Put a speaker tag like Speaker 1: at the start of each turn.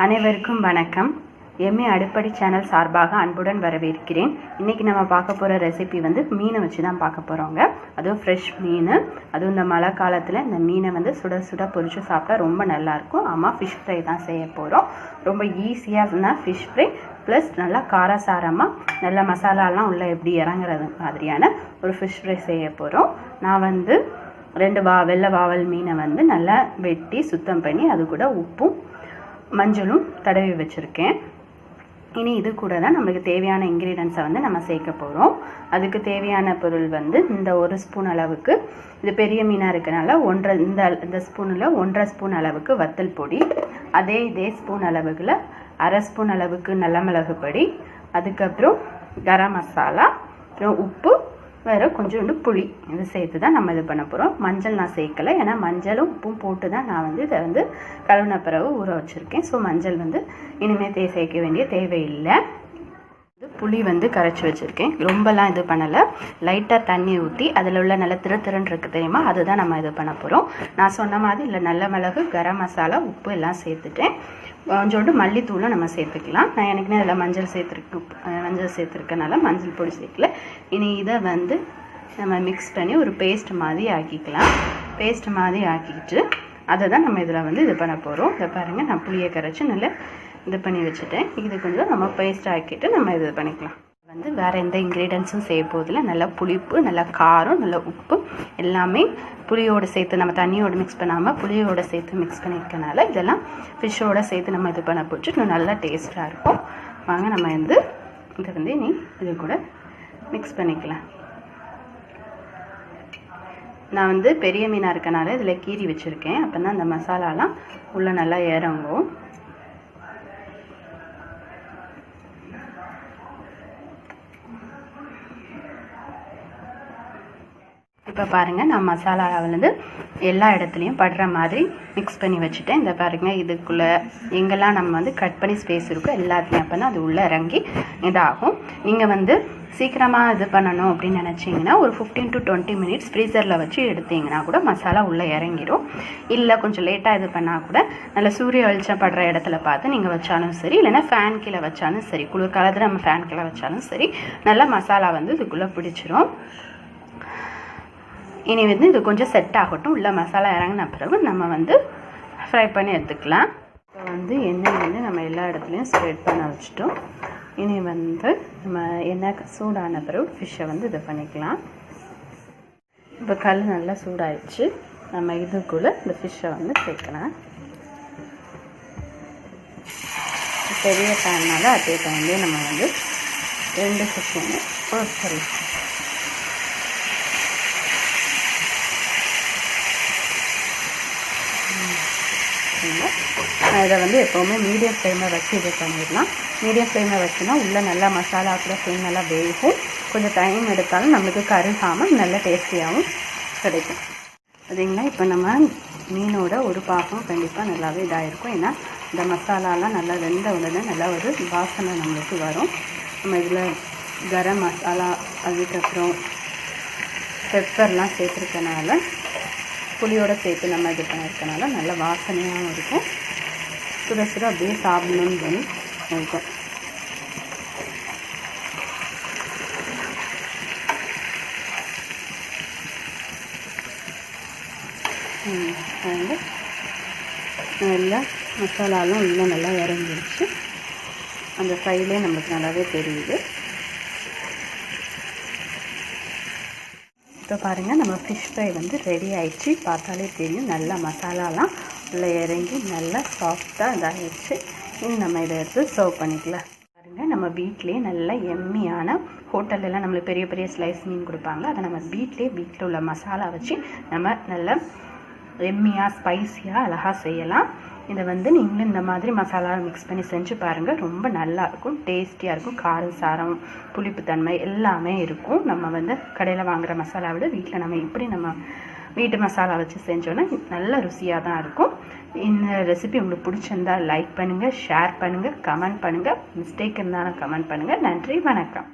Speaker 1: அனைவருக்கும் வணக்கம். MA அடுப்படி channel சார்பாக அன்புடன் வரவேற்கிறேன். இன்றைக்கி நம்ம பார்க்க போகிற ரெசிபி மீனை வச்சு தான் பார்க்க போகிறோங்க. அதுவும் ஃப்ரெஷ் மீன். அதுவும் இந்த மழை காலத்தில் இந்த மீனை சுட சுட பொரிச்சு சாப்பிட்டா ரொம்ப நல்லாயிருக்கும். ஆமாம், ஃபிஷ் ஃப்ரை தான் செய்ய போகிறோம். ரொம்ப ஈஸியாக ஃபிஷ் ஃப்ரை ப்ளஸ் நல்லா காரசாரமாக நல்ல மசாலாலாம் உள்ளே எப்படி இறங்குறது மாதிரியான ஒரு ஃபிஷ் ஃப்ரை செய்ய போகிறோம். நான் 2 வெள்ளை வாவல் மீனை நல்லா வெட்டி சுத்தம் பண்ணி அது கூட உப்பும் மஞ்சளும் தடவி வச்சுருக்கேன். இனி இது கூட தான் நம்மளுக்கு தேவையான இன்க்ரீடியன்ஸை நம்ம சேர்க்க போகிறோம். அதுக்கு தேவையான பொருள் இந்த 1 ஸ்பூன் அளவுக்கு, இது பெரிய மீனாக இருக்கனால இந்த ஸ்பூனில் 1.5 ஸ்பூன் அளவுக்கு வத்தல் பொடி, இதே ஸ்பூன் அளவுக்குள்ள 1/2 ஸ்பூன் அளவுக்கு நல்ல மிளகு பொடி, அதுக்கப்புறம் கரம் மசாலா, அப்புறம் உப்பு, வேறு கொஞ்சோண்டு புளி, இது சேர்த்து தான் நம்ம இது பண்ண போகிறோம். மஞ்சள் நான் சேர்க்கலை, ஏன்னா மஞ்சளும் உப்பும் போட்டு தான் நான் இதை கழுவின பிறகு ஊற வச்சுருக்கேன். ஸோ மஞ்சள் இனிமேல் சேர்க்க வேண்டிய தேவையில்லை. புளி கரைச்சி வச்சுருக்கேன். ரொம்பலாம் இது பண்ணலை, லைட்டாக தண்ணி ஊற்றி அதில் உள்ள நல்ல திரன்னு இருக்குது தெரியுமா, அதுதான் நம்ம இது பண்ண போகிறோம். நான் சொன்ன மாதிரி இல்லை, நல்ல மிளகு, கரம் மசாலா, உப்பு எல்லாம் சேர்த்துட்டேன். கொஞ்சோண்டு மல்லித்தூளும் நம்ம சேர்த்துக்கலாம். நான் எனக்குன்னு அதில் மஞ்சள் சேர்த்துருக்கனால மஞ்சள் பொடி சேர்க்கல. இனி இதை நம்ம மிக்ஸ் பண்ணி ஒரு பேஸ்ட் மாதிரி ஆக்கிக்கலாம். பேஸ்ட் மாதிரி ஆக்கிட்டு அதை தான் நம்ம இதில் இது பண்ண போகிறோம். இதை பாருங்கள், நான் புளியை கரைச்சி நல்லா இது பண்ணி வச்சுட்டேன். இது கொஞ்சம் நம்ம பேஸ்ட் ஆக்கிட்டு நம்ம இது பண்ணிக்கலாம். வேறு எந்த இன்க்ரீடியன்ஸும் செய்ய போதில்லை. நல்லா புளிப்பு, நல்லா காரம், நல்லா உப்பு எல்லாமே புளியோடு சேர்த்து, நம்ம தண்ணியோடு மிக்ஸ் பண்ணாமல் புளியோடு சேர்த்து மிக்ஸ் பண்ணியிருக்கனால இதெல்லாம் ஃபிஷ்ஷோடு சேர்த்து நம்ம இது பண்ண போச்சு இன்னும் நல்லா டேஸ்ட்டாக இருக்கும். வாங்க நம்ம இதை நீ இது கூட மிக்ஸ் பண்ணிக்கலாம். நான் பெரிய மீனாக இருக்கனால இதில் கீரி வச்சுருக்கேன். அப்போ தான் அந்த மசாலாலாம் உள்ளே நல்லா இறங்கும். இப்போ பாருங்கள், நான் மசாலாவை எல்லா இடத்துலையும் படுற மாதிரி மிக்ஸ் பண்ணி வச்சுட்டேன். இந்த பாருங்கள், இதுக்குள்ளே எங்கெல்லாம் நம்ம கட் பண்ணி ஸ்பேஸ் இருக்கும் எல்லாத்தையும் அப்போ தான் அது உள்ளே இறங்கி இதாகும். நீங்கள் சீக்கிரமாக இது பண்ணணும் அப்படின்னு நினச்சிங்கன்னா ஒரு 15 to 20 மினிட்ஸ் ஃப்ரீசரில் வச்சு எடுத்திங்கன்னா கூட மசாலா உள்ளே இறங்கிடும். இல்லை கொஞ்சம் லேட்டாக இது பண்ணால் கூட நல்ல சூரிய வெளிச்சம் படுற இடத்துல பார்த்து நீங்கள் வச்சாலும் சரி, இல்லைன்னா ஃபேன் கீழே வச்சாலும் சரி, குளிர்காலத்தில் நம்ம ஃபேன் கீழே வச்சாலும் சரி, நல்லா மசாலா இதுக்குள்ளே பிடிச்சிரும். இனி இது கொஞ்சம் செட் ஆகட்டும். உள்ள மசாலா இறங்கின பிறகு நம்ம ஃப்ரை பண்ணி எடுத்துக்கலாம். இப்போ எண்ணெய் நம்ம எல்லா இடத்துலையும் ஸ்ப்ரெட் பண்ண வச்சுட்டோம். இனி நம்ம எண்ணெய் சூடான பிறகு ஃபிஷ்ஷை இது பண்ணிக்கலாம். இப்போ கல் நல்லா சூடாயிடுச்சு. நம்ம இதுக்குள்ளே இந்த ஃபிஷ்ஷை சேர்க்கலாம். பெரிய பேன்னால அதே டைம்லேயே நம்ம 2 ஃபிஷ்ஷுமே சரி இதை எப்போவுமே மீடியம் ஃப்ளேமில் வச்சு இது பண்ணிடலாம். மீடியம் ஃப்ளேமில் வச்சுன்னா உள்ளே நல்லா மசாலா கூட ஃப்ளேம் நல்லா வேகும். கொஞ்சம் டைம் எடுத்தாலும் நம்மளுக்கு கருகாமல் நல்ல டேஸ்டியாகவும் கிடைக்கும். சரிங்களா? இப்போ நம்ம மீனோட ஒரு பாகம் கண்டிப்பாக நல்லாவே இதாகிருக்கும். ஏன்னா இந்த மசாலாலாம் நல்லா வெந்த உடனே நல்லா ஒரு வாசனை நம்மளுக்கு வரும். நம்ம இதில் கரம் மசாலா, அதுக்கப்புறம் பெப்பர்லாம் சேர்த்துருக்கனால, புளியோடு சேர்த்து நம்ம இது பண்ணியிருக்கனால நல்ல வாசனையாகவும் இருக்கும். சுட சுட அப்படியே சாப்பிடணும்னு இருக்கும். நல்லா மசாலாலும் இன்னும் நல்லா இறங்கிடுச்சு. அந்த ஃப்ரைலே நமக்கு நல்லாவே தெரியுது. இப்போ பாருங்கள், நம்ம ஃபிஷ் ஃப்ரை ரெடி ஆகிடுச்சு. பார்த்தாலே தெரியும், நல்லா மசாலாலாம் உள்ளே இறங்கி நல்லா சாஃப்டாக இதாகிடுச்சு. இனி நம்ம இதை எடுத்து சர்வ் பண்ணிக்கலாம். பாருங்கள், நம்ம வீட்டிலே நல்ல எம்மியான, ஹோட்டல்லலாம் நம்மளுக்கு பெரிய பெரிய ஸ்லைஸ் மீன் கொடுப்பாங்க. அதை நம்ம வீட்டில் உள்ள மசாலா வச்சு நம்ம நல்ல எம்மியாக ஸ்பைஸியாக அழகாக செய்யலாம். இதை நீங்களும் இந்த மாதிரி மசாலா மிக்ஸ் பண்ணி செஞ்சு பாருங்கள். ரொம்ப நல்லாயிருக்கும், டேஸ்டியாக இருக்கும். காரம், சாரம், புளிப்புத்தன்மை எல்லாமே இருக்கும். நம்ம கடையில் வாங்குகிற மசாலா விட வீட்டில் நம்ம இப்படி நம்ம வீட்டு மசாலா வச்சு செஞ்சோன்னா நல்ல ருசியாக தான் இருக்கும். இந்த ரெசிபி உங்களுக்கு பிடிச்சிருந்தால் லைக் பண்ணுங்கள், ஷேர் பண்ணுங்கள், கமெண்ட் பண்ணுங்கள். மிஸ்டேக் இருந்தாலும் கமெண்ட் பண்ணுங்கள். நன்றி, வணக்கம்.